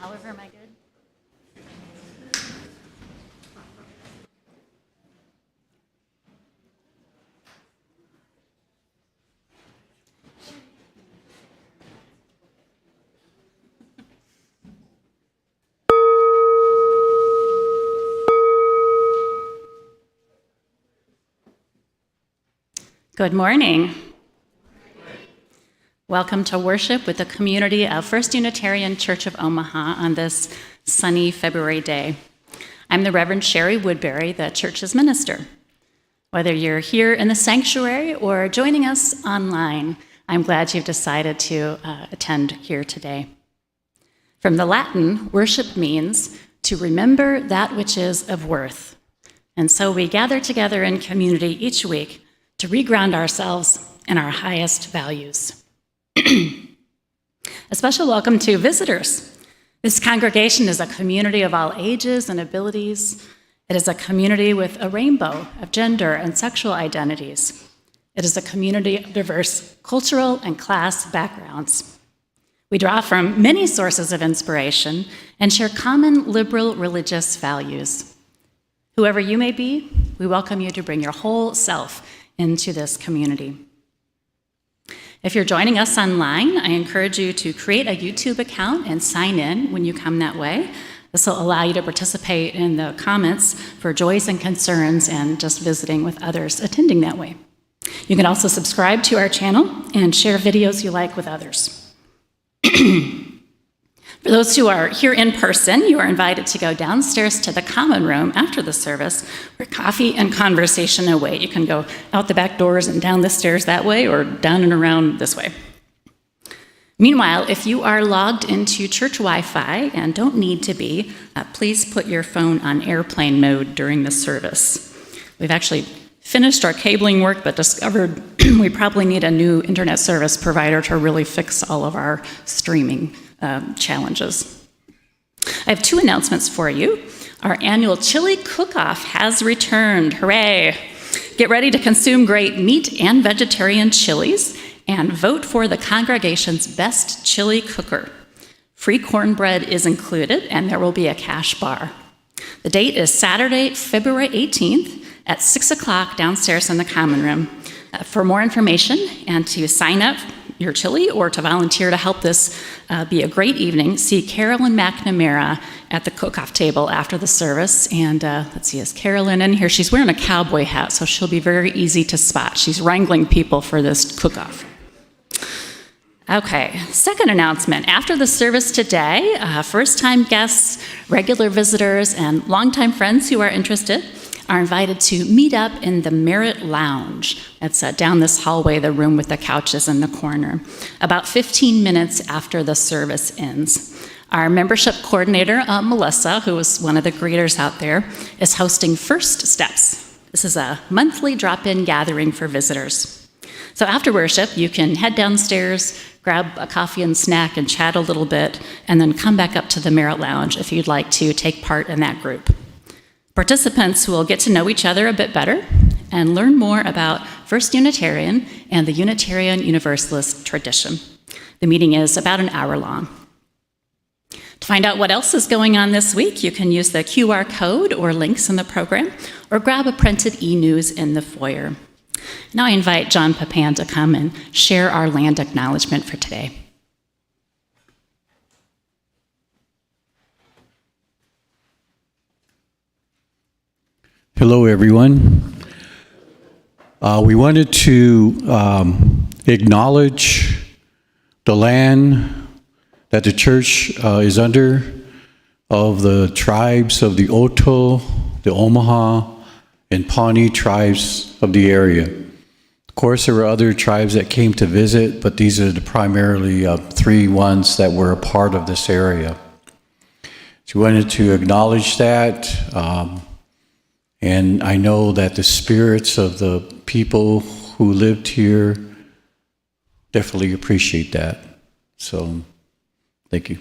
Oliver, am I good? Good morning. Welcome to worship with the community of First Unitarian Church of Omaha on this sunny February day. I'm the Reverend Shari Woodbury, the church's minister. Whether you're here in the sanctuary or joining us online, I'm glad you've decided to attend here today. From the Latin, worship means to remember that which is of worth. And so we gather together in community each week to reground ourselves in our highest values. A special welcome to visitors. This congregation is a community of all ages and abilities. It is a community with a rainbow of gender and sexual identities. It is a community of diverse cultural and class backgrounds. We draw from many sources of inspiration and share common liberal religious values. Whoever you may be, we welcome you to bring your whole self into this community. If you're joining us online, I encourage you to create a YouTube account and sign in when you come that way. This will allow you to participate in the comments for joys and concerns and just visiting with others attending that way. You can also subscribe to our channel and share videos you like with others. For those who are here in person, you are invited to go downstairs to the common room after the service, where coffee and conversation await. You can go out the back doors and down the stairs that way, or down and around this way. Meanwhile, if you are logged into church Wi-Fi and don't need to be, please put your phone on airplane mode during the service. We've actually finished our cabling work, but discovered we probably need a new internet service provider to really fix all of our streaming challenges. I have two announcements for you. Our annual chili cook-off has returned. Hooray! Get ready to consume great meat and vegetarian chilies and vote for the congregation's best chili cooker. Free cornbread is included, and there will be a cash bar. The date is Saturday, February 18th at 6 o'clock downstairs in the common room. For more information and to sign up your chili or to volunteer to help this be a great evening, see Carolyn McNamara at the cook-off table after the service. And let's see, is Carolyn in here? She's wearing a cowboy hat, so she'll be very easy to spot. She's wrangling people for this cook-off. Okay, second announcement. After the service today, first-time guests, regular visitors, and longtime friends who are interested are invited to meet up in the Merit Lounge. It's down this hallway, the room with the couches in the corner, about 15 minutes after the service ends. Our membership coordinator, Melissa, who is one of the greeters out there, is hosting First Steps. This is a monthly drop-in gathering for visitors. So after worship, you can head downstairs, grab a coffee and snack and chat a little bit, and then come back up to the Merit Lounge if you'd like to take part in that group. Participants will get to know each other a bit better and learn more about First Unitarian and the Unitarian Universalist tradition. The meeting is about an hour long. To find out what else is going on this week, you can use the QR code or links in the program or grab a printed e-news in the foyer. Now I invite John Papan to come and share our land acknowledgement for today. Hello, everyone. We wanted to acknowledge the land that the church is under, of the tribes of the Oto, the Omaha, and Pawnee tribes of the area. Of course, there were other tribes that came to visit, but these are the primarily three ones that were a part of this area. So we wanted to acknowledge that. And I know that the spirits of the people who lived here definitely appreciate that. So, thank you.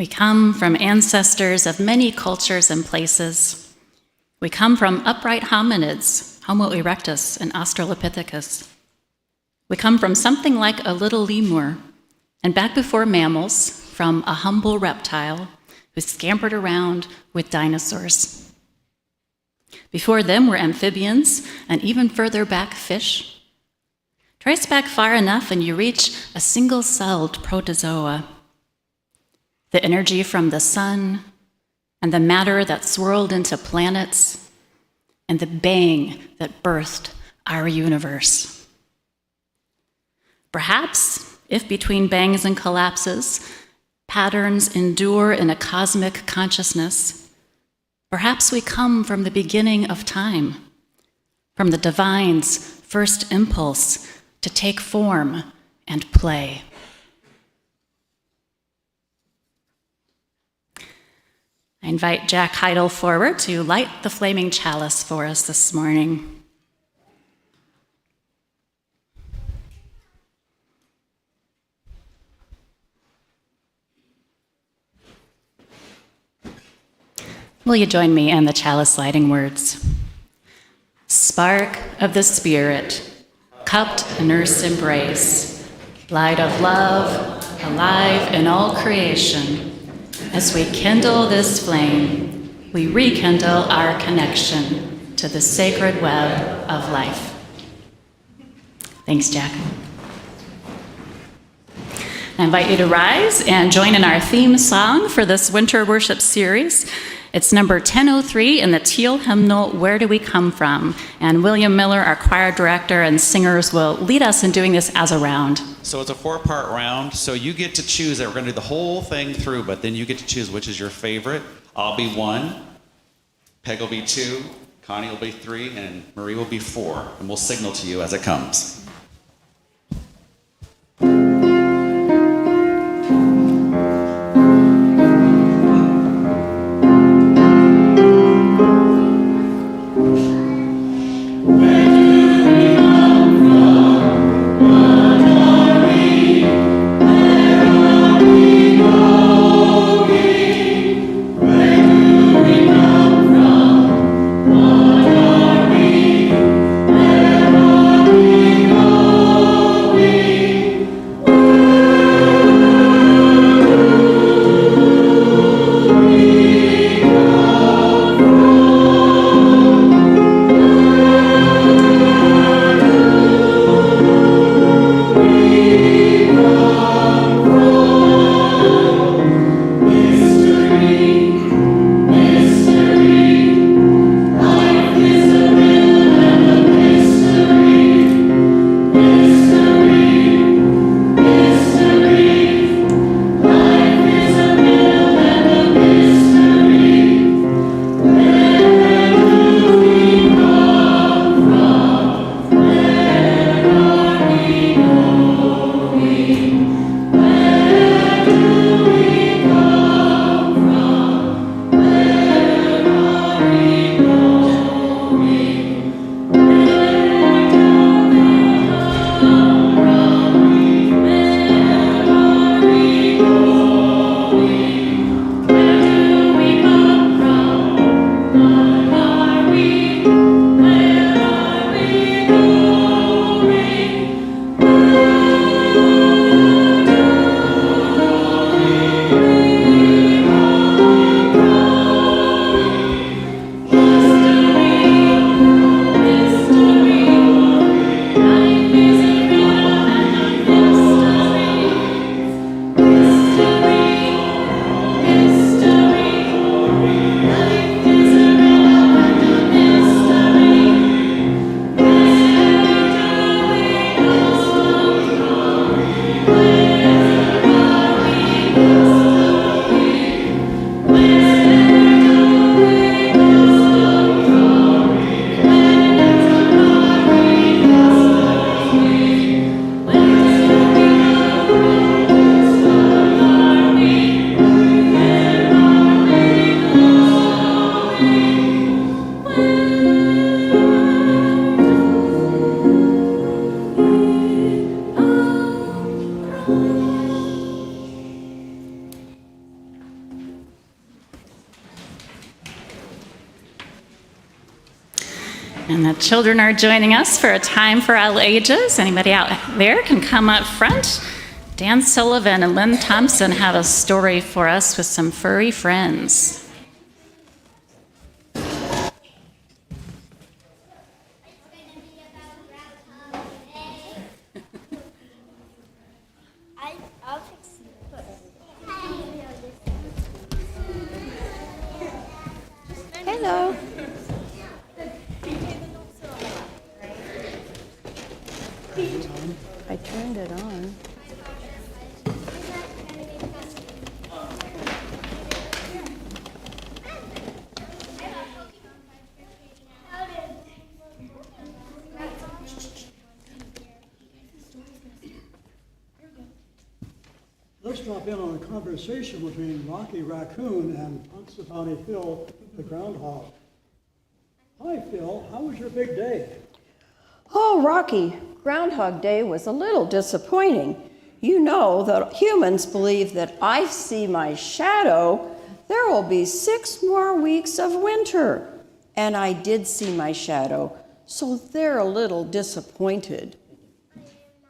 come from ancestors of many cultures and places. We come from upright hominids, Homo erectus and Australopithecus. We come from something like a little lemur, and back before mammals, from a humble reptile who scampered around with dinosaurs. Before them were amphibians, and even further back, fish. Trace back far enough and you reach a single-celled protozoa. The energy from the sun, and the matter that swirled into planets, and the bang that birthed our universe. Perhaps, if between bangs and collapses, patterns endure in a cosmic consciousness, perhaps we come from the beginning of time, from the divine's first impulse to take form and play. I invite Jack Heidel forward to light the flaming chalice for us this morning. Will you join me in the chalice lighting words? Spark of the Spirit, cupped in earth's embrace, light of love, alive in all creation. As we kindle this flame, we rekindle our connection to the sacred web of life. Thanks, Jack. I invite you to rise and join in our theme song for this winter worship series. It's number 1003 in the teal hymnal, Where Do We Come From? And William Miller, our choir director and singers, will lead us in doing this as a round. So it's a 4-part round, so you get to choose. We're going to do the whole thing through, but then you get to choose which is your favorite. I'll be 1, Peg will be 2, Connie will be 3, and Marie will be 4. And we'll signal to you as it comes. Where are we? And the children are joining us for a time for all ages. Anybody out there can come up front. Dan Sullivan and Lynn Thompson have a story for us with some furry friends. Hello. I turned it on. Let's drop in on a conversation between Rocky Raccoon and Punxsutawney Phil, the groundhog. Hi, Phil. How was your big day? Oh, Rocky, Groundhog Day was a little disappointing. You know that humans believe that I see my shadow. There will be 6 more weeks of winter. And I did see my shadow, so they're a little disappointed.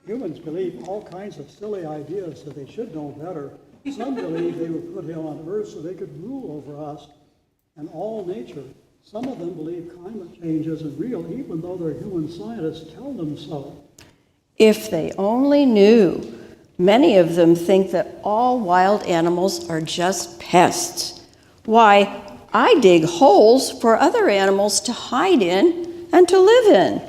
Humans believe all kinds of silly ideas that they should know better. Some believe they were put here on Earth so they could rule over us and all nature. Some of them believe climate change isn't real, even though their human scientists tell them so. If they only knew. Many of them think that all wild animals are just pests. Why, I dig holes for other animals to hide in and to live in,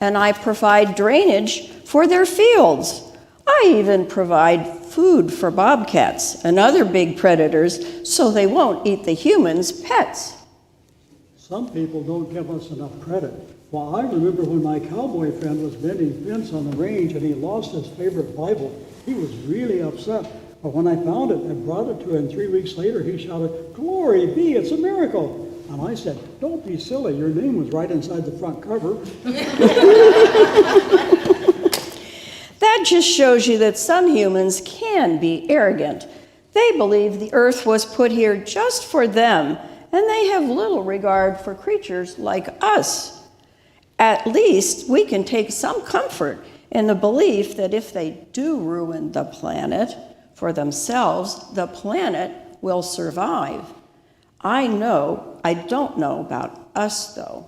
and I provide drainage for their fields. I even provide food for bobcats and other big predators so they won't eat the humans' pets. Some people don't give us enough credit. Well, I remember when my cowboy friend was mending fence on the range and he lost his favorite Bible. He was really upset. But when I found it and brought it to him 3 weeks later, he shouted, "Glory be, it's a miracle." And I said, "Don't be silly, your name was right inside the front cover." That just shows you that some humans can be arrogant. They believe the earth was put here just for them, and they have little regard for creatures like us. At least we can take some comfort in the belief that if they do ruin the planet for themselves, the planet will survive. I don't know about us, though.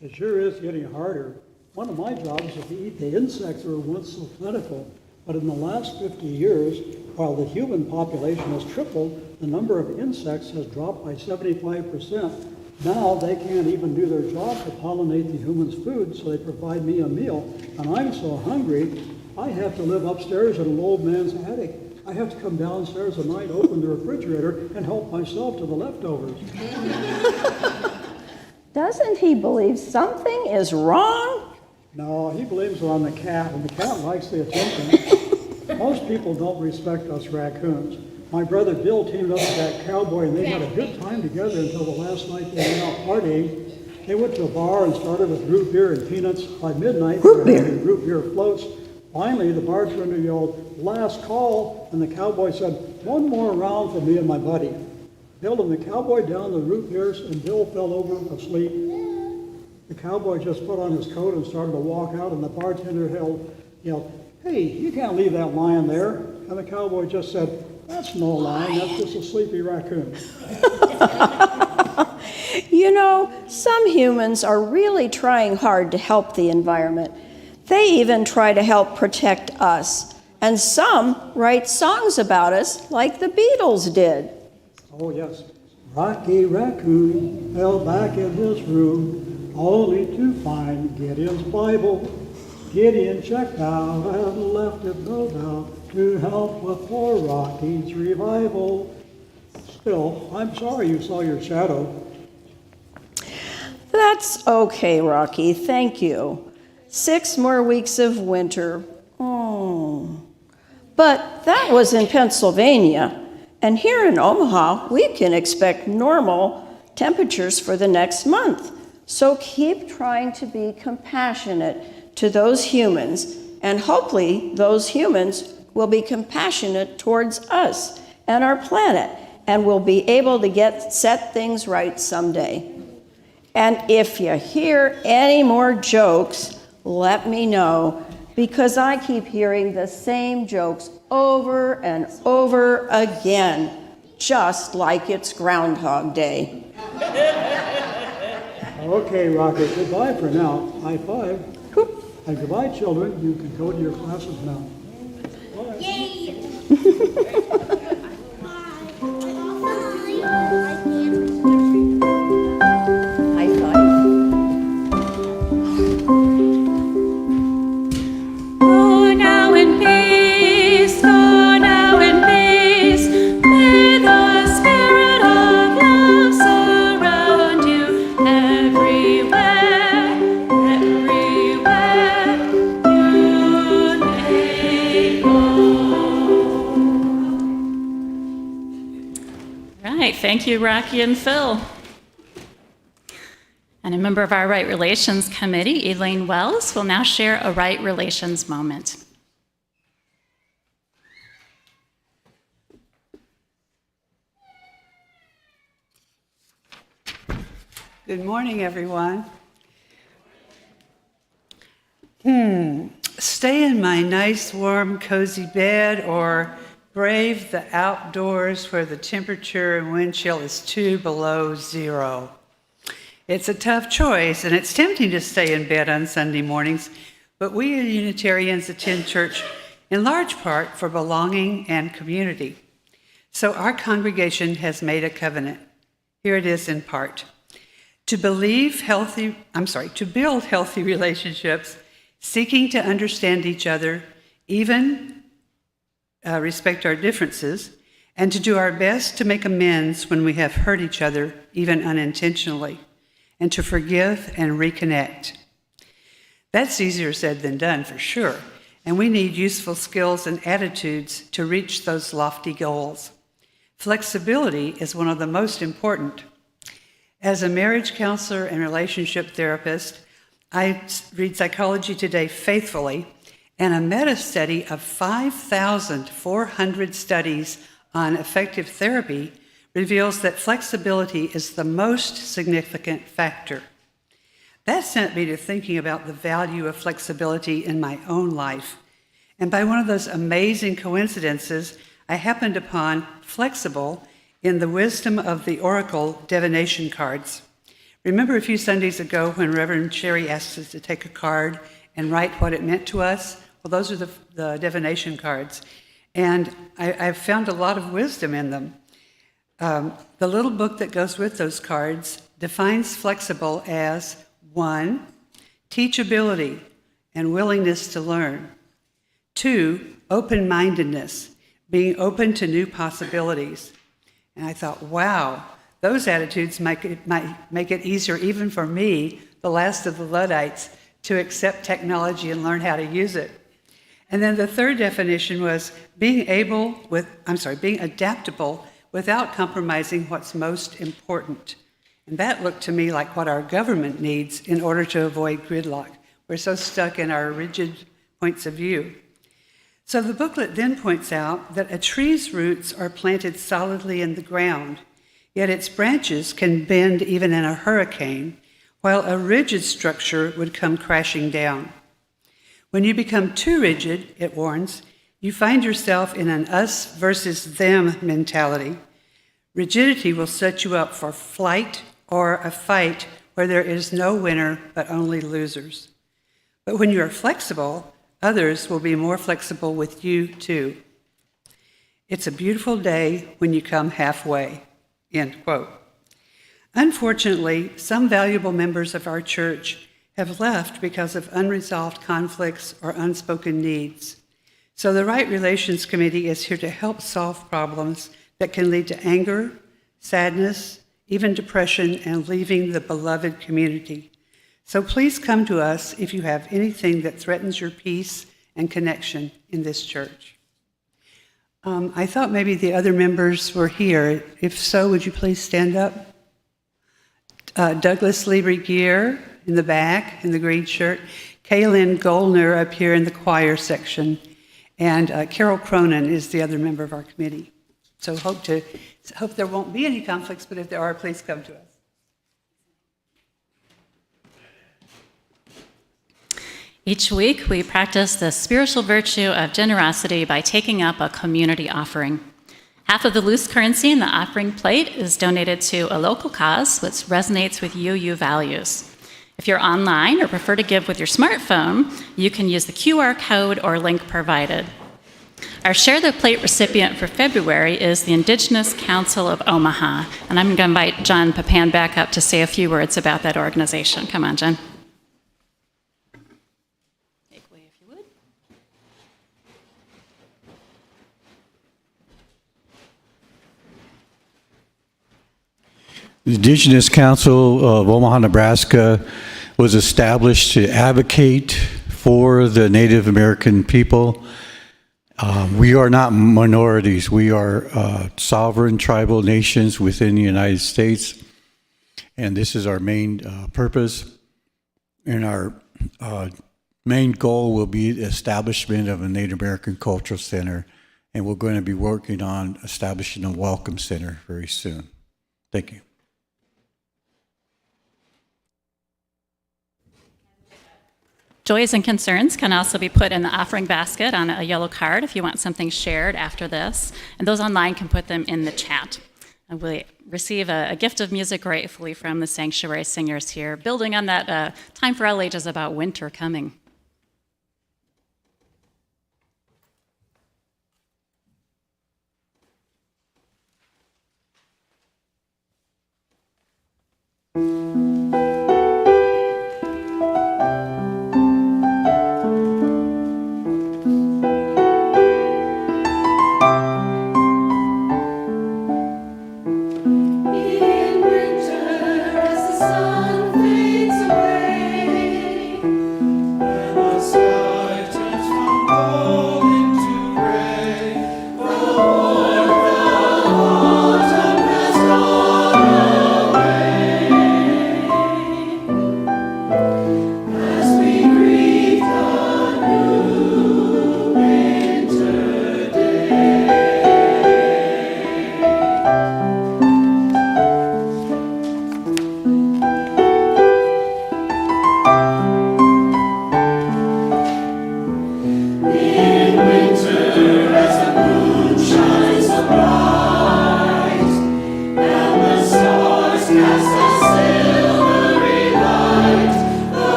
It sure is getting harder. One of my jobs is to eat the insects that were once so plentiful. But in the last 50 years, while the human population has tripled, the number of insects has dropped by 75%. Now they can't even do their job to pollinate the humans' food, so they provide me a meal. And I'm so hungry, I have to live upstairs in an old man's attic. I have to come downstairs at night, open the refrigerator, and help myself to the leftovers. Doesn't he believe something is wrong? No, he believes on the cat, and the cat likes the attention. Most people don't respect us raccoons. My brother Bill teamed up with that cowboy, and they had a good time together until the last night they went out partying. They went to a bar and started with root beer and peanuts. By midnight, they were having root beer floats. Finally, the bartender yelled, "Last call," and the cowboy said, "One more round for me and my buddy." Bill and the cowboy down the root beers, and Bill fell over asleep. The cowboy just put on his coat and started to walk out, and the bartender yelled, "Hey, you can't leave that lion there." And the cowboy just said, "That's no lion, that's just a sleepy raccoon." You know, some humans are really trying hard to help the environment. They even try to help protect us. And some write songs about us like the Beatles did. Oh, yes. Rocky Raccoon fell back in his room, only to find Gideon's Bible. Gideon checked out and left it, no doubt, to help with poor Rocky's revival. Still, I'm sorry you saw your shadow. That's okay, Rocky, thank you. 6 more weeks of winter. Oh. But that was in Pennsylvania. And here in Omaha, we can expect normal temperatures for the next month. So keep trying to be compassionate to those humans, and hopefully those humans will be compassionate towards us and our planet, and will be able to set things right someday. And if you hear any more jokes, let me know, because I keep hearing the same jokes over and over again, just like it's Groundhog Day. Okay, Rocket, goodbye for now. High five. And goodbye, children. You can go to your classes now. High five. Go now in peace, go now in peace. May the spirit of love surround you everywhere, everywhere you may go. All right, thank you, Rocky and Phil. And a member of our Right Relations Committee, Elaine Wells, will now share a Right Relations moment. Good morning, everyone. Stay in my nice, warm, cozy bed or brave the outdoors where the temperature and wind chill is 2 below zero. It's a tough choice, and it's tempting to stay in bed on Sunday mornings, but we Unitarians attend church in large part for belonging and community. So our congregation has made a covenant. Here it is in part. To build healthy relationships, seeking to understand each other, even respect our differences, and to do our best to make amends when we have hurt each other, even unintentionally, and to forgive and reconnect. That's easier said than done, for sure, and we need useful skills and attitudes to reach those lofty goals. Flexibility is one of the most important. As a marriage counselor and relationship therapist, I read Psychology Today faithfully, and a meta-study of 5,400 studies on effective therapy reveals that flexibility is the most significant factor. That sent me to thinking about the value of flexibility in my own life. And by one of those amazing coincidences, I happened upon flexible in the wisdom of the Oracle divination cards. Remember a few Sundays ago when Reverend Shari asked us to take a card and write what it meant to us? Well, those are the divination cards. And I've found a lot of wisdom in them. The little book that goes with those cards defines flexible as 1, teachability and willingness to learn. 2, open-mindedness, being open to new possibilities. And I thought, wow, those attitudes might make it easier even for me, the last of the Luddites, to accept technology and learn how to use it. And then the third definition was being adaptable without compromising what's most important. And that looked to me like what our government needs in order to avoid gridlock. We're so stuck in our rigid points of view. So the booklet then points out that a tree's roots are planted solidly in the ground, yet its branches can bend even in a hurricane, while a rigid structure would come crashing down. When you become too rigid, it warns, you find yourself in an us versus them mentality. Rigidity will set you up for flight or a fight where there is no winner but only losers. But when you are flexible, others will be more flexible with you too. It's a beautiful day when you come halfway, end quote. Unfortunately, some valuable members of our church have left because of unresolved conflicts or unspoken needs. So the Right Relations Committee is here to help solve problems that can lead to anger, sadness, even depression, and leaving the beloved community. So please come to us if you have anything that threatens your peace and connection in this church. I thought maybe the other members were here. If so, would you please stand up? Douglas Lieber-Gear in the back, in the green shirt. Kaylin Goldner up here in the choir section. And Carol Cronin is the other member of our committee. So hope there won't be any conflicts, but if there are, please come to us. Each week, we practice the spiritual virtue of generosity by taking up a community offering. Half of the loose currency in the offering plate is donated to a local cause which resonates with UU values. If you're online or prefer to give with your smartphone, you can use the QR code or link provided. Our Share the Plate recipient for February is the Indigenous Council of Omaha, and I'm going to invite John Papan back up to say a few words about that organization. Come on, John. Make way if you would. The Indigenous Council of Omaha, Nebraska was established to advocate for the Native American people. We are not minorities. We are sovereign tribal nations within the United States, and this is our main purpose. And our main goal will be the establishment of a Native American Cultural Center, and we're going to be working on establishing a Welcome Center very soon. Thank you. Joys and concerns can also be put in the offering basket on a yellow card if you want something shared after this, and those online can put them in the chat. And we receive a gift of music gratefully from the sanctuary singers here, building on that Time for All Ages about winter coming.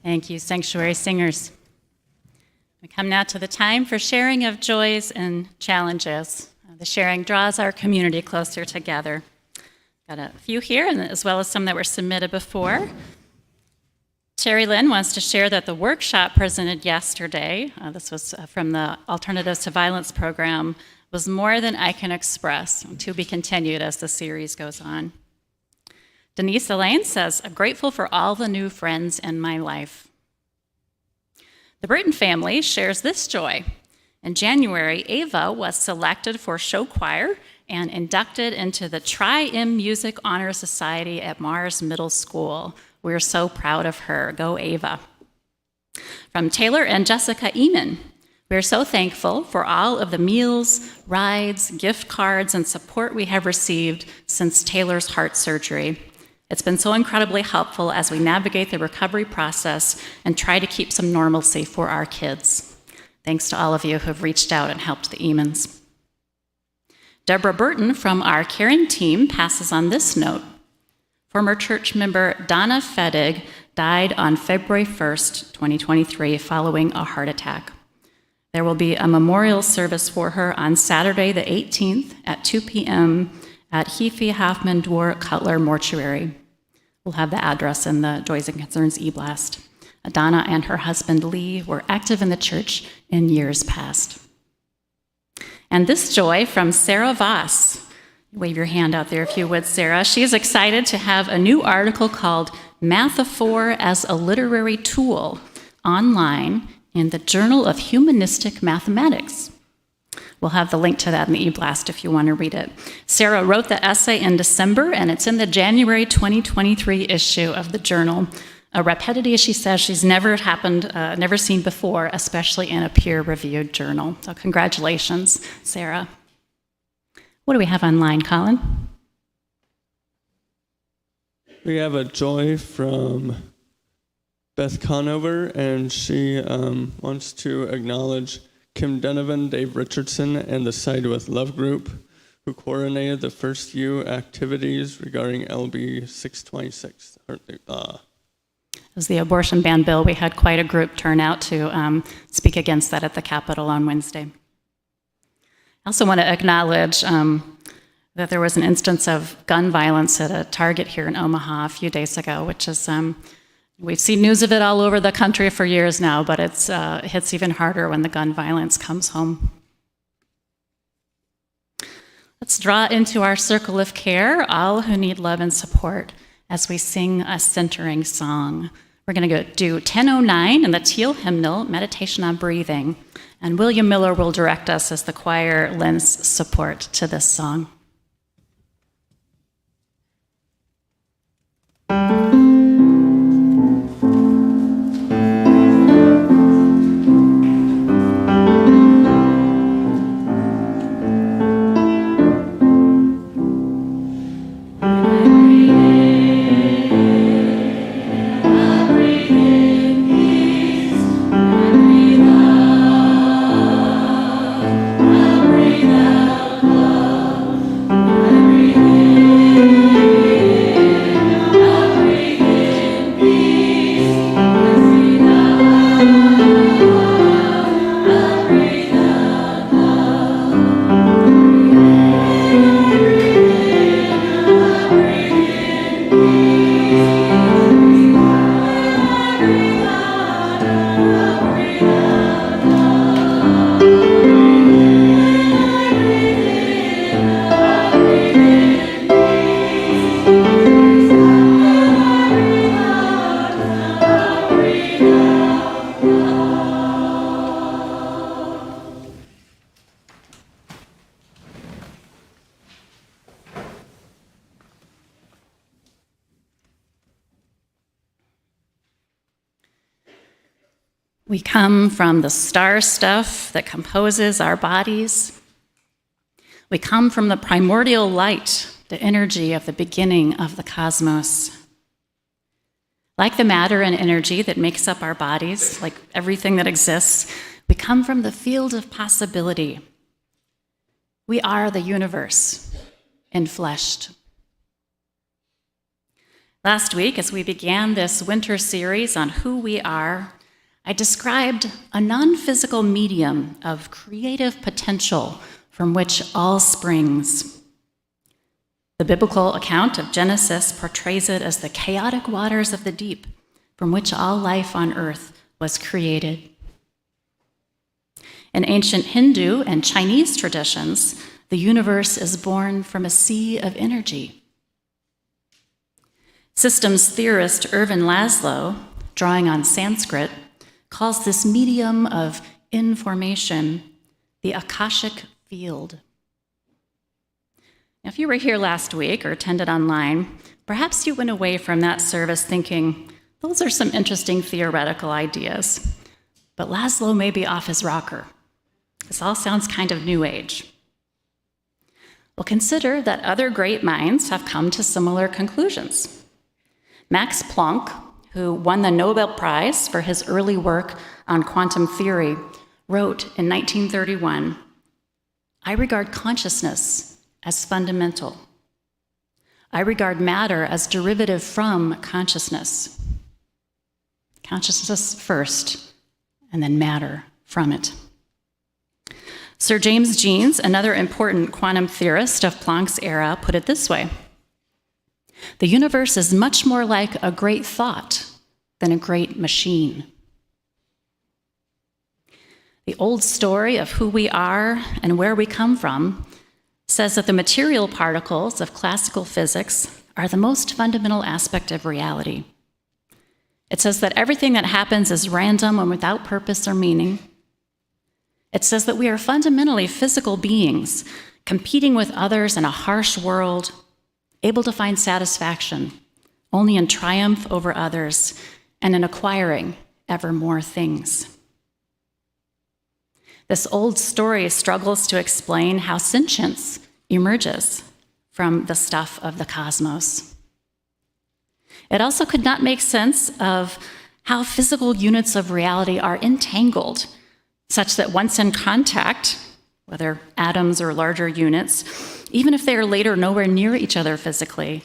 Thank you, Sanctuary Singers. We come now to the time for sharing of joys and challenges. The sharing draws our community closer together. Got a few here, and as well as some that were submitted before. Terry Lynn wants to share that the workshop presented yesterday, this was from the Alternatives to Violence program, was more than I can express, to be continued as the series goes on. Denise Elaine says, I'm grateful for all the new friends in my life. The Britton family shares this joy. In January, Ava was selected for show choir and inducted into the Tri-M Music Honor Society at Mars Middle School. We're so proud of her. Go Ava. From Taylor and Jessica Eamon, we're so thankful for all of the meals, rides, gift cards, and support we have received since Taylor's heart surgery. It's been so incredibly helpful as we navigate the recovery process and try to keep some normalcy for our kids. Thanks to all of you who have reached out and helped the Eamons. Deborah Burton from our caring team passes on this note. Former church member Donna Fedig died on February 1st, 2023, following a heart attack. There will be a memorial service for her on Saturday the 18th at 2 p.m. at Heafy Hoffman Dwar Cutler Mortuary. We'll have the address in the Joys and Concerns e-blast. Donna and her husband Lee were active in the church in years past. And this joy from Sarah Voss. Wave your hand out there if you would, Sarah. She is excited to have a new article called Mathaphor as a Literary Tool online in the Journal of Humanistic Mathematics. We'll have the link to that in the e-blast if you want to read it. Sarah wrote the essay in December, and it's in the January 2023 issue of the journal. A rapidity, she says, she's never seen before, especially in a peer-reviewed journal. So congratulations, Sarah. What do we have online, Colin? We have a joy from Beth Conover, and she wants to acknowledge Kim Donovan, Dave Richardson, and the Side with Love group, who coordinated the first few activities regarding LB 626. It was the abortion ban bill. We had quite a group turn out to speak against that at the Capitol on Wednesday. I also want to acknowledge that there was an instance of gun violence at a Target here in Omaha a few days ago, which is, we've seen news of it all over the country for years now, but it hits even harder when the gun violence comes home. Let's draw into our circle of care all who need love and support as we sing a centering song. We're going to do 1009 in the Teal Hymnal, Meditation on Breathing, and William Miller will direct us as the choir lends support to this song. We come from the star stuff that composes our bodies. We come from the primordial light, the energy of the beginning of the cosmos. Like the matter and energy that makes up our bodies, like everything that exists, we come from the field of possibility. We are the universe, enfleshed. Last week, as we began this winter series on who we are, I described a non-physical medium of creative potential from which all springs. The biblical account of Genesis portrays it as the chaotic waters of the deep from which all life on earth was created. In ancient Hindu and Chinese traditions, the universe is born from a sea of energy. Systems theorist Irvin Laszlo, drawing on Sanskrit, calls this medium of information the Akashic field. Now, if you were here last week or attended online, perhaps you went away from that service thinking, those are some interesting theoretical ideas, but Laszlo may be off his rocker. This all sounds kind of New Age. Well, consider that other great minds have come to similar conclusions. Max Planck, who won the Nobel Prize for his early work on quantum theory, wrote in 1931, "I regard consciousness as fundamental. I regard matter as derivative from consciousness. Consciousness first, and then matter from it." Sir James Jeans, another important quantum theorist of Planck's era, put it this way: "The universe is much more like a great thought than a great machine." The old story of who we are and where we come from says that the material particles of classical physics are the most fundamental aspect of reality. It says that everything that happens is random and without purpose or meaning. It says that we are fundamentally physical beings, competing with others in a harsh world, able to find satisfaction only in triumph over others and in acquiring ever more things. This old story struggles to explain how sentience emerges from the stuff of the cosmos. It also could not make sense of how physical units of reality are entangled, such that once in contact, whether atoms or larger units, even if they are later nowhere near each other physically,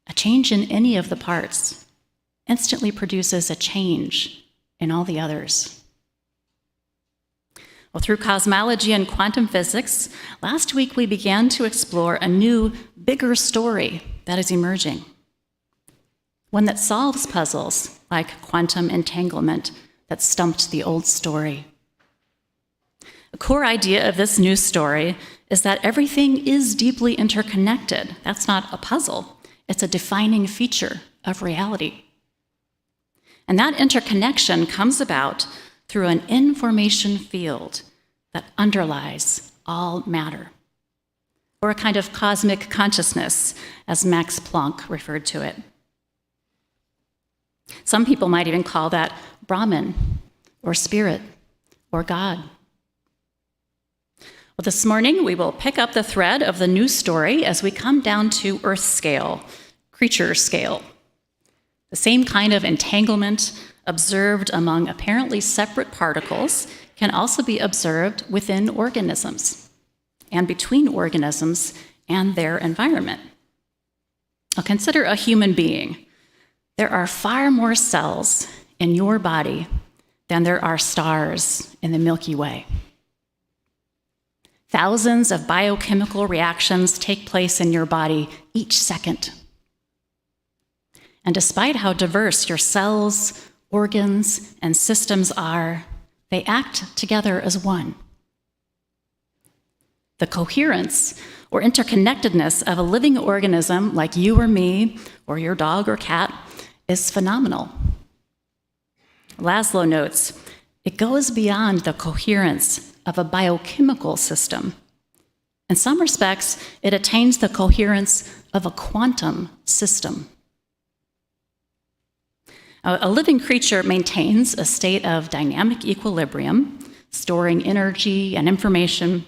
a change in any of the parts instantly produces a change in all the others. Well, through cosmology and quantum physics, last week we began to explore a new, bigger story that is emerging. One that solves puzzles like quantum entanglement that stumped the old story. The core idea of this new story is that everything is deeply interconnected. That's not a puzzle. It's a defining feature of reality. And that interconnection comes about through an information field that underlies all matter, or a kind of cosmic consciousness, as Max Planck referred to it. Some people might even call that Brahman, or spirit, or God. Well, this morning, we will pick up the thread of the new story as we come down to Earth scale, creature scale. The same kind of entanglement observed among apparently separate particles can also be observed within organisms and between organisms and their environment. Now, consider a human being. There are far more cells in your body than there are stars in the Milky Way. Thousands of biochemical reactions take place in your body each second. And despite how diverse your cells, organs, and systems are, they act together as one. The coherence or interconnectedness of a living organism like you or me, or your dog or cat, is phenomenal. Laszlo notes, it goes beyond the coherence of a biochemical system. In some respects, it attains the coherence of a quantum system. A living creature maintains a state of dynamic equilibrium, storing energy and information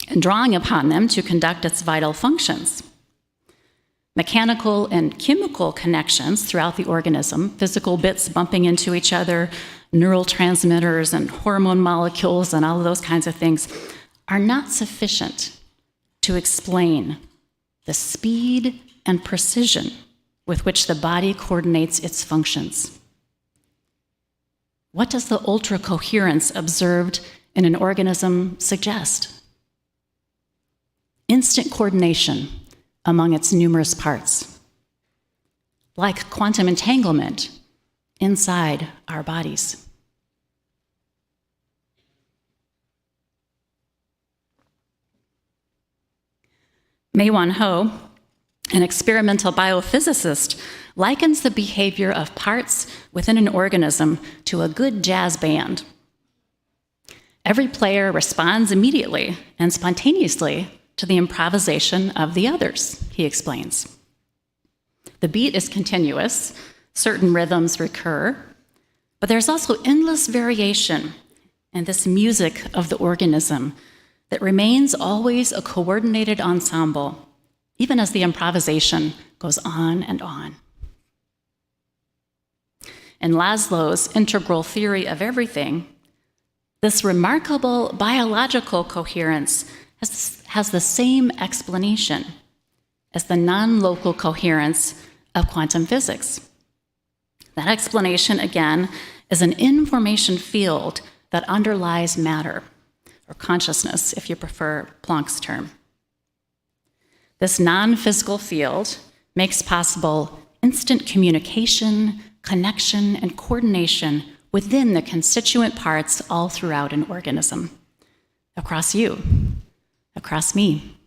and drawing upon them to conduct its vital functions. Mechanical and chemical connections throughout the organism, physical bits bumping into each other, neurotransmitters and hormone molecules and all of those kinds of things, are not sufficient to explain the speed and precision with which the body coordinates its functions. What does the ultra-coherence observed in an organism suggest? Instant coordination among its numerous parts, like quantum entanglement inside our bodies. Mei-Wan Ho, an experimental biophysicist, likens the behavior of parts within an organism to a good jazz band. Every player responds immediately and spontaneously to the improvisation of the others, he explains. The beat is continuous, certain rhythms recur, but there's also endless variation in this music of the organism that remains always a coordinated ensemble, even as the improvisation goes on and on. In Laszlo's integral theory of everything, this remarkable biological coherence has the same explanation as the non-local coherence of quantum physics. That explanation, again, is an information field that underlies matter, or consciousness, if you prefer Planck's term. This non-physical field makes possible instant communication, connection, and coordination within the constituent parts all throughout an organism. Across you, across me,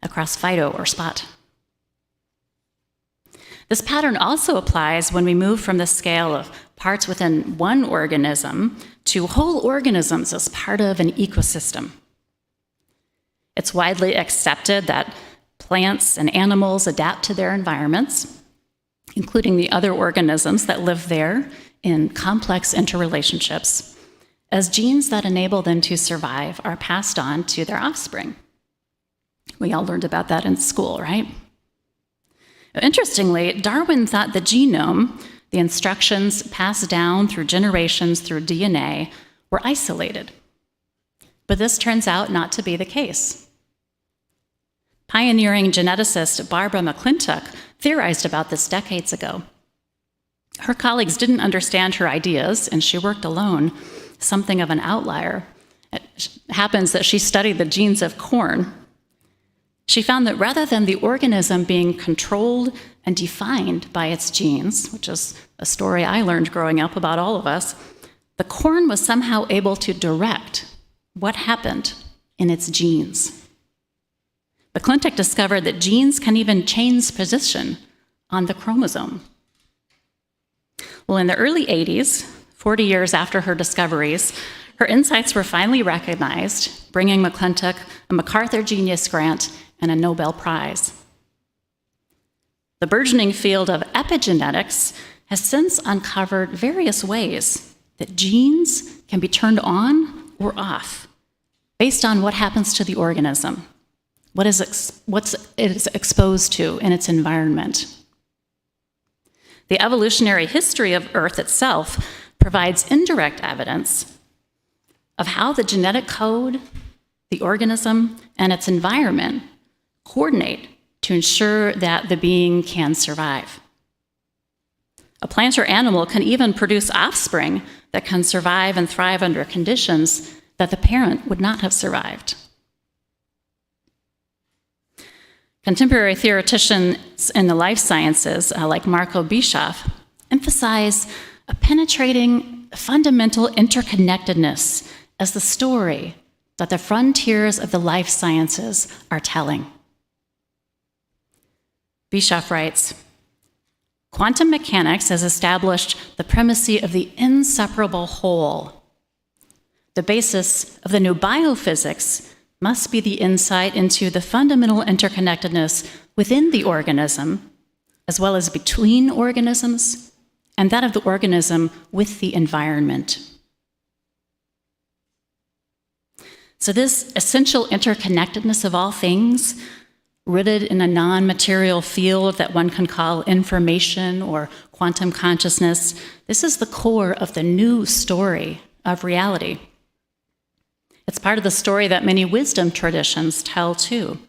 across Fido or Spot. This pattern also applies when we move from the scale of parts within one organism to whole organisms as part of an ecosystem. It's widely accepted that plants and animals adapt to their environments, including the other organisms that live there in complex interrelationships, as genes that enable them to survive are passed on to their offspring. We all learned about that in school, right? Interestingly, Darwin thought the genome, the instructions passed down through generations through DNA, were isolated. But this turns out not to be the case. Pioneering geneticist Barbara McClintock theorized about this decades ago. Her colleagues didn't understand her ideas, and she worked alone, something of an outlier. It happens that she studied the genes of corn. She found that rather than the organism being controlled and defined by its genes, which is a story I learned growing up about all of us, the corn was somehow able to direct what happened in its genes. McClintock discovered that genes can even change position on the chromosome. Well, in the early 80s, 40 years after her discoveries, her insights were finally recognized, bringing McClintock a MacArthur Genius Grant and a Nobel Prize. The burgeoning field of epigenetics has since uncovered various ways that genes can be turned on or off based on what happens to the organism, what it is exposed to in its environment. The evolutionary history of Earth itself provides indirect evidence of how the genetic code, the organism, and its environment coordinate to ensure that the being can survive. A plant or animal can even produce offspring that can survive and thrive under conditions that the parent would not have survived. Contemporary theoreticians in the life sciences, like Marco Bischoff, emphasize a penetrating, fundamental interconnectedness as the story that the frontiers of the life sciences are telling. Bischoff writes, "Quantum mechanics has established the primacy of the inseparable whole. The basis of the new biophysics must be the insight into the fundamental interconnectedness within the organism, as well as between organisms, and that of the organism with the environment." So this essential interconnectedness of all things, rooted in a non-material field that one can call information or quantum consciousness, this is the core of the new story of reality. It's part of the story that many wisdom traditions tell too.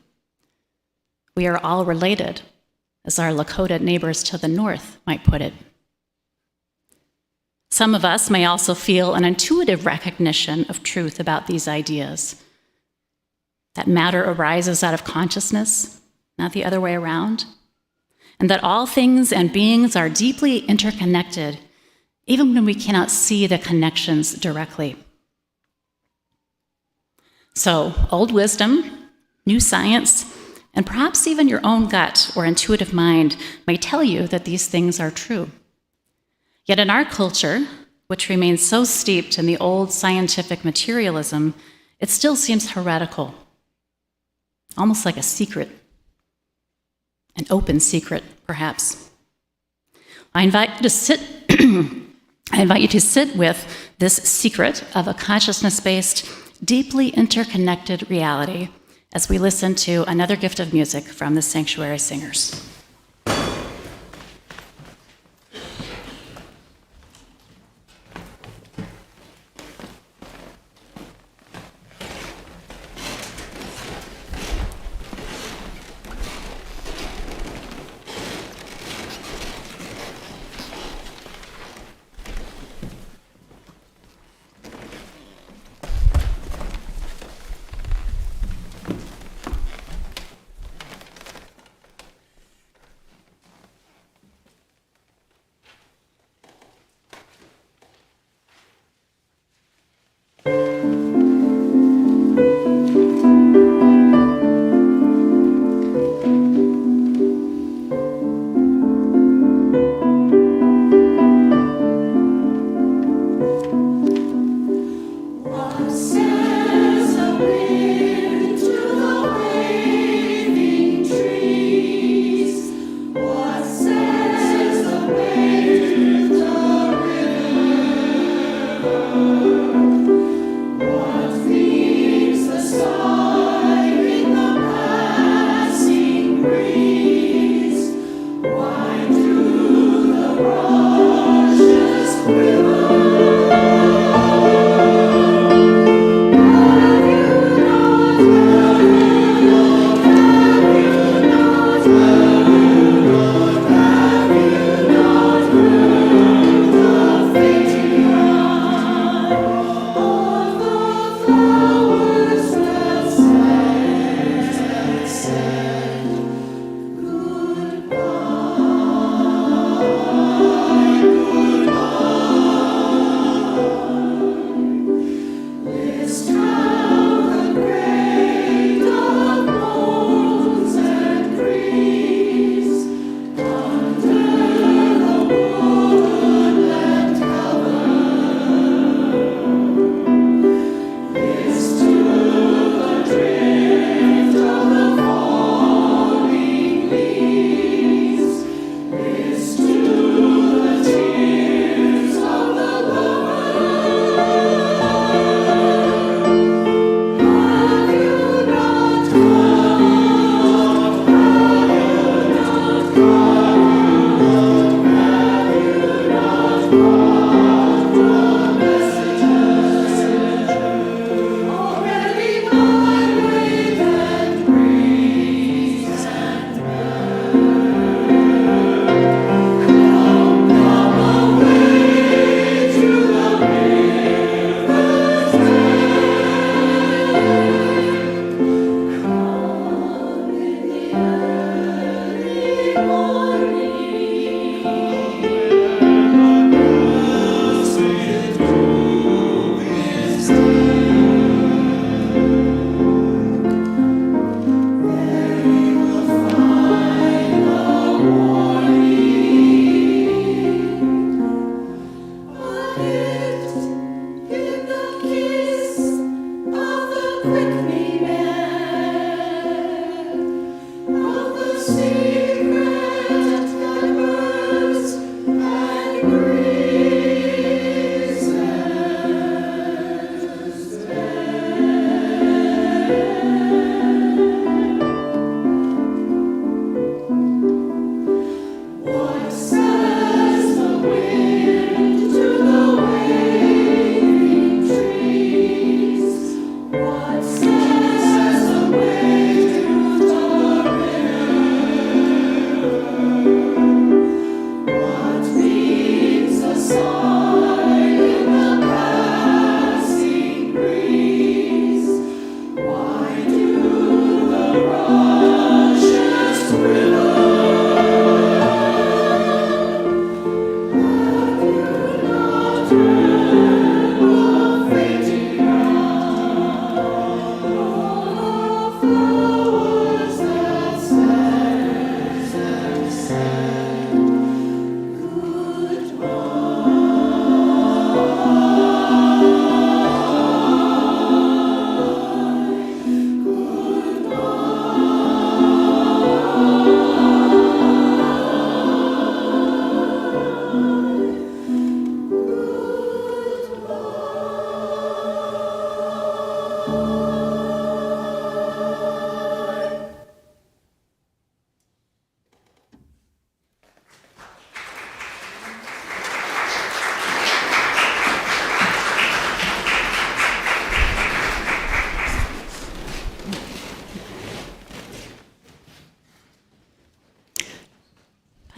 We are all related, as our Lakota neighbors to the north might put it. Some of us may also feel an intuitive recognition of truth about these ideas, that matter arises out of consciousness, not the other way around, and that all things and beings are deeply interconnected, even when we cannot see the connections directly. So, old wisdom, new science, and perhaps even your own gut or intuitive mind may tell you that these things are true. Yet in our culture, which remains so steeped in the old scientific materialism, it still seems heretical, almost like a secret, an open secret, perhaps. I invite you to sit with this secret of a consciousness-based, deeply interconnected reality as we listen to another gift of music from the Sanctuary Singers.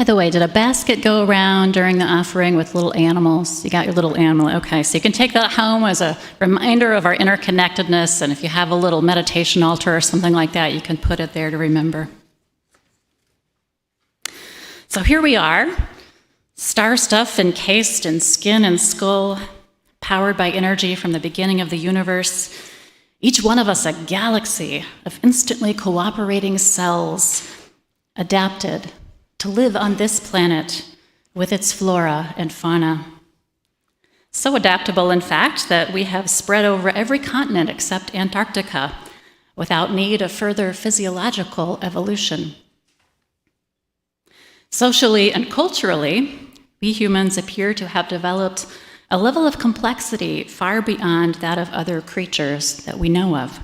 the way, did a basket go around during the offering with little animals? You got your little animal. Okay, so you can take that home as a reminder of our interconnectedness, and if you have a little meditation altar or something like that, you can put it there to remember. So here we are, star stuff encased in skin and skull, powered by energy from the beginning of the universe. Each one of us a galaxy of instantly cooperating cells, adapted to live on this planet with its flora and fauna. So adaptable, in fact, that we have spread over every continent except Antarctica without need of further physiological evolution. Socially and culturally, we humans appear to have developed a level of complexity far beyond that of other creatures that we know of.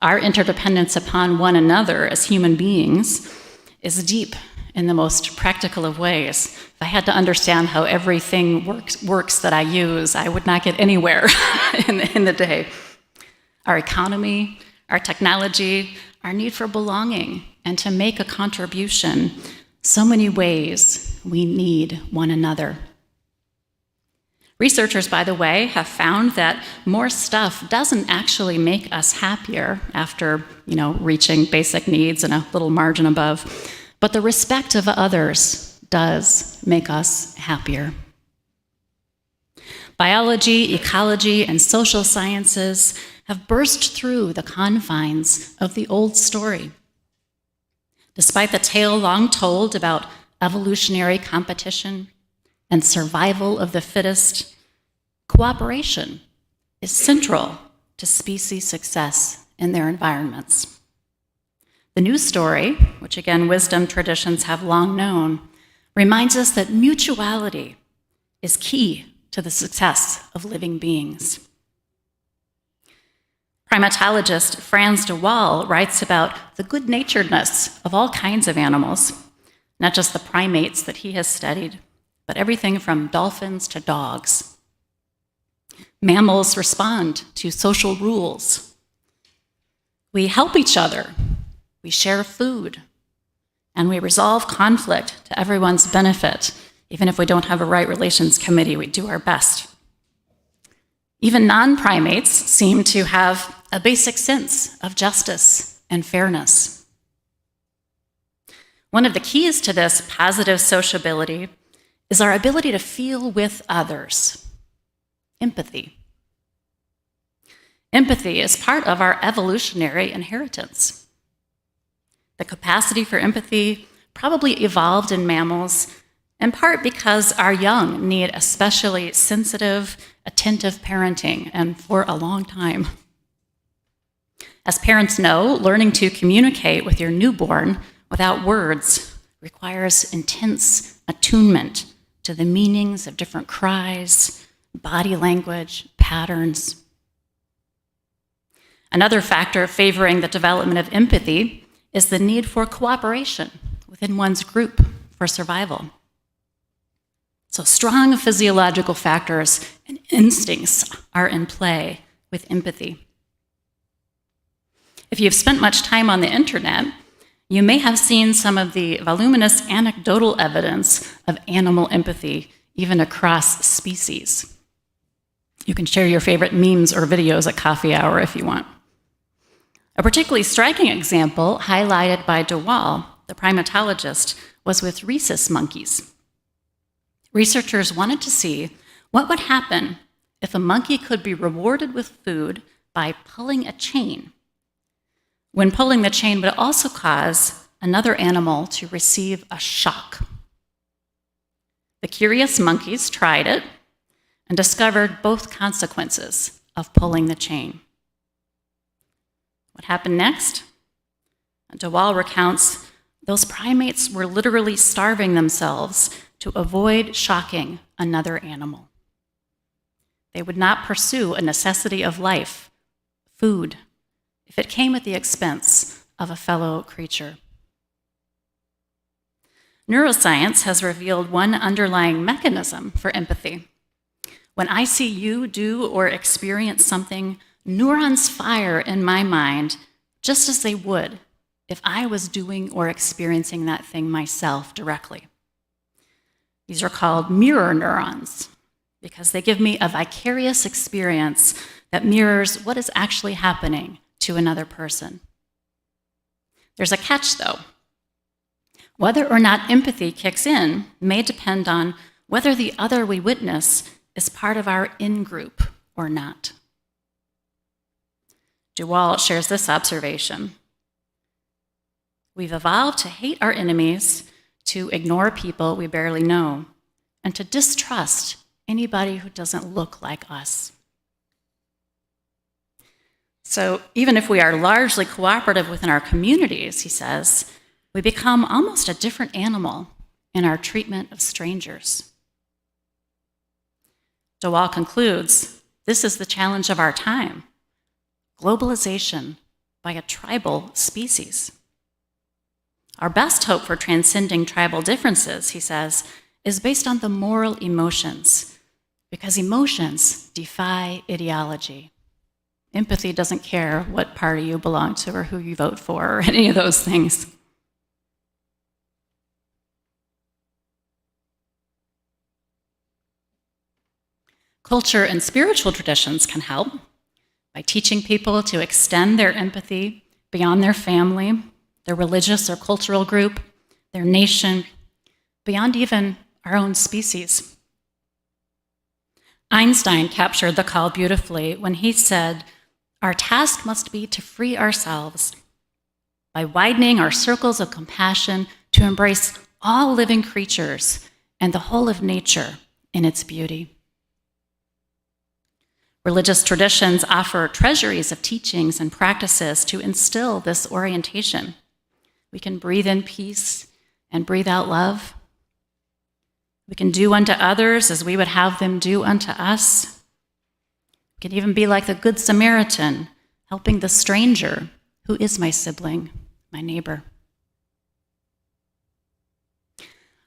Our interdependence upon one another as human beings is deep in the most practical of ways. If I had to understand how everything works that I use, I would not get anywhere in the day. Our economy, our technology, our need for belonging, and to make a contribution, so many ways we need one another. Researchers, by the way, have found that more stuff doesn't actually make us happier after, reaching basic needs and a little margin above, but the respect of others does make us happier. Biology, ecology, and social sciences have burst through the confines of the old story. Despite the tale long told about evolutionary competition and survival of the fittest, cooperation is central to species success in their environments. The new story, which again wisdom traditions have long known, reminds us that mutuality is key to the success of living beings. Primatologist Frans de Waal writes about the good-naturedness of all kinds of animals, not just the primates that he has studied, but everything from dolphins to dogs. Mammals respond to social rules. We help each other, we share food, and we resolve conflict to everyone's benefit. Even if we don't have a right relations committee, we do our best. Even non-primates seem to have a basic sense of justice and fairness. One of the keys to this positive sociability is our ability to feel with others, empathy. Empathy is part of our evolutionary inheritance. The capacity for empathy probably evolved in mammals, in part because our young need especially sensitive, attentive parenting, and for a long time. As parents know, learning to communicate with your newborn without words requires intense attunement to the meanings of different cries, body language, patterns. Another factor favoring the development of empathy is the need for cooperation within one's group for survival. So strong physiological factors and instincts are in play with empathy. If you've spent much time on the internet, you may have seen some of the voluminous anecdotal evidence of animal empathy, even across species. You can share your favorite memes or videos at coffee hour if you want. A particularly striking example, highlighted by de Waal, the primatologist, was with rhesus monkeys. Researchers wanted to see what would happen if a monkey could be rewarded with food by pulling a chain. When pulling the chain would also cause another animal to receive a shock. The curious monkeys tried it and discovered both consequences of pulling the chain. What happened next? De Waal recounts those primates were literally starving themselves to avoid shocking another animal. They would not pursue a necessity of life, food, if it came at the expense of a fellow creature. Neuroscience has revealed one underlying mechanism for empathy. When I see you do or experience something, neurons fire in my mind just as they would if I was doing or experiencing that thing myself directly. These are called mirror neurons because they give me a vicarious experience that mirrors what is actually happening to another person. There's a catch, though. Whether or not empathy kicks in may depend on whether the other we witness is part of our in-group or not. DeWalt shares this observation. We've evolved to hate our enemies, to ignore people we barely know, and to distrust anybody who doesn't look like us. So even if we are largely cooperative within our communities, he says, we become almost a different animal in our treatment of strangers. DeWalt concludes, this is the challenge of our time, globalization by a tribal species. Our best hope for transcending tribal differences, he says, is based on the moral emotions, because emotions defy ideology. Empathy doesn't care what party you belong to or who you vote for or any of those things. Culture and spiritual traditions can help by teaching people to extend their empathy beyond their family, their religious or cultural group, their nation, beyond even our own species. Einstein captured the call beautifully when he said, our task must be to free ourselves by widening our circles of compassion to embrace all living creatures and the whole of nature in its beauty. Religious traditions offer treasuries of teachings and practices to instill this orientation. We can breathe in peace and breathe out love. We can do unto others as we would have them do unto us. We can even be like the Good Samaritan, helping the stranger who is my sibling, my neighbor.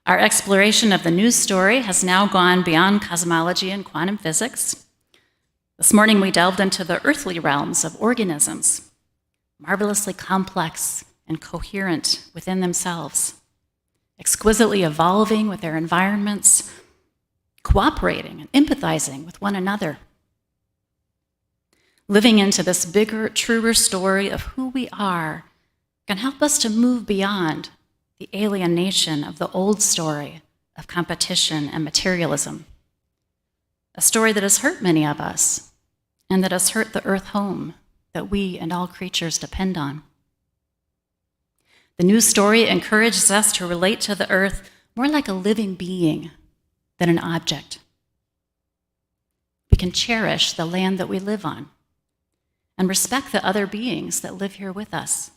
Our exploration of the news story has now gone beyond cosmology and quantum physics. This morning we delved into the earthly realms of organisms, marvelously complex and coherent within themselves, exquisitely evolving with their environments, cooperating and empathizing with one another. Living into this bigger, truer story of who we are can help us to move beyond the alienation of the old story of competition and materialism, a story that has hurt many of us and that has hurt the earth home that we and all creatures depend on. The new story encourages us to relate to the earth more like a living being than an object. We can cherish the land that we live on and respect the other beings that live here with us.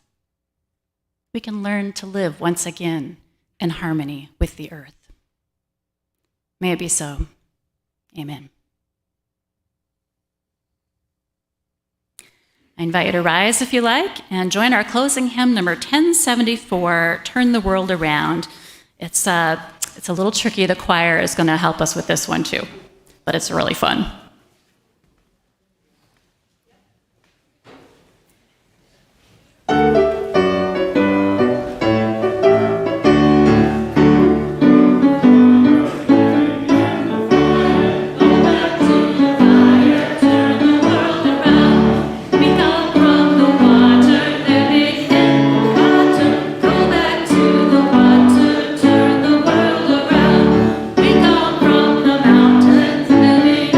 We can learn to live once again in harmony with the earth. May it be so. Amen. I invite you to rise if you like and join our closing hymn number 1074, Turn the World Around. It's a little tricky. The choir is going to help us with this one too, but it's really fun. From the mountains, moving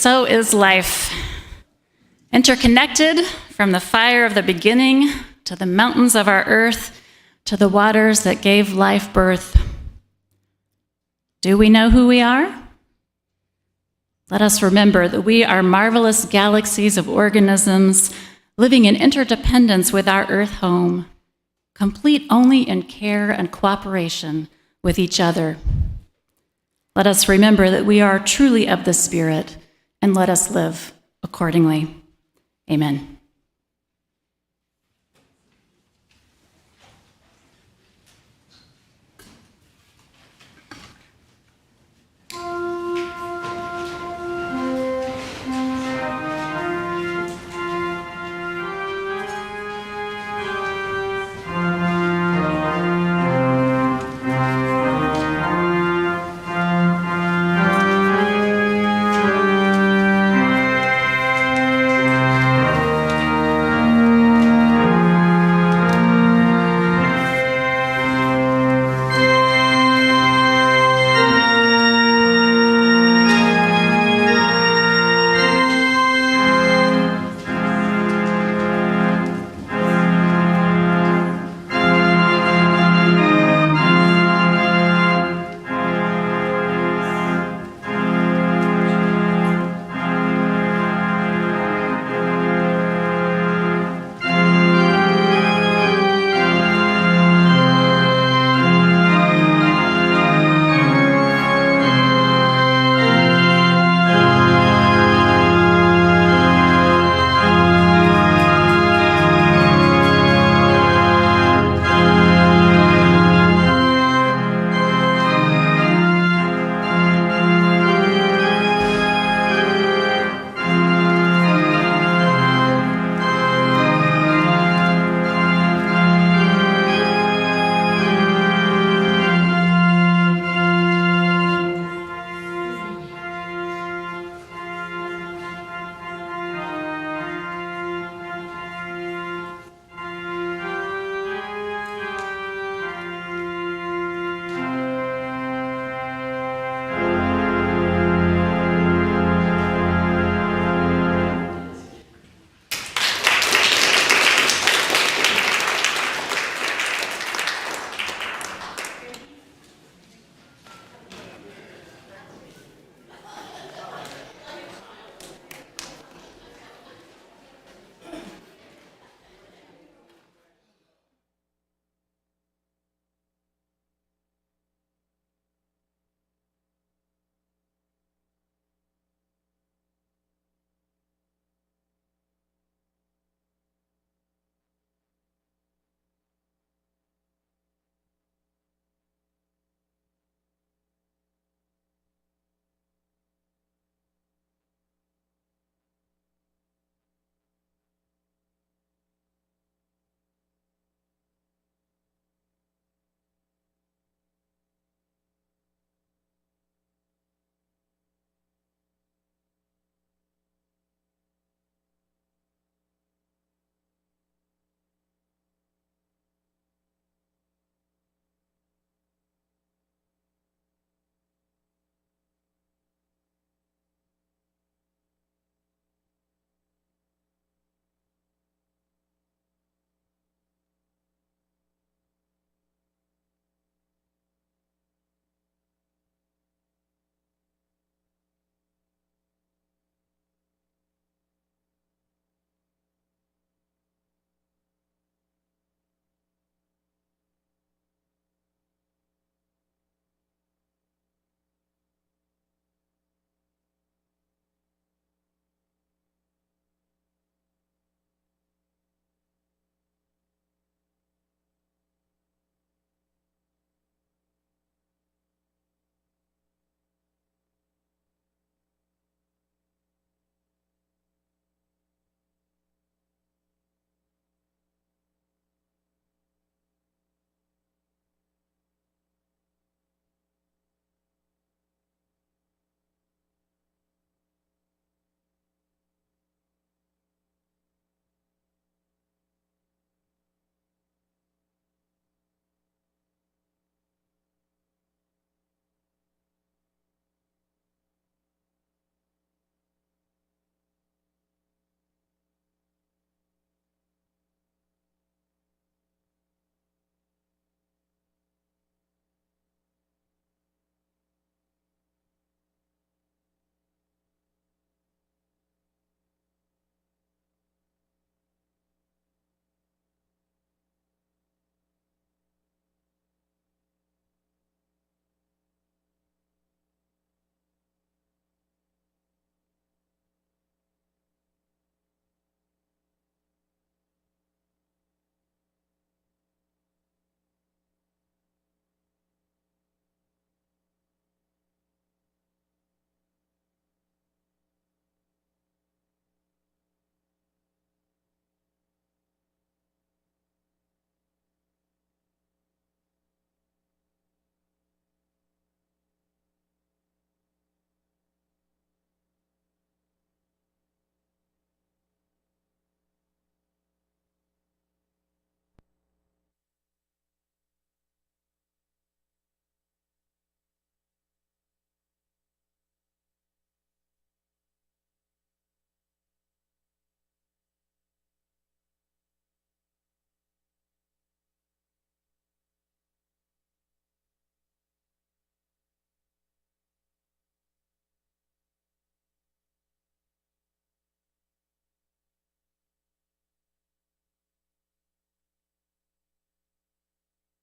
so is life. Interconnected from the fire of the beginning to the mountains of our earth to the waters that gave life birth. Do we know who we are? Let us remember that we are marvelous galaxies of organisms living in interdependence with our earth home, complete only in care and cooperation with each other. Let us remember that we are truly of the Spirit, and let us live accordingly. Amen.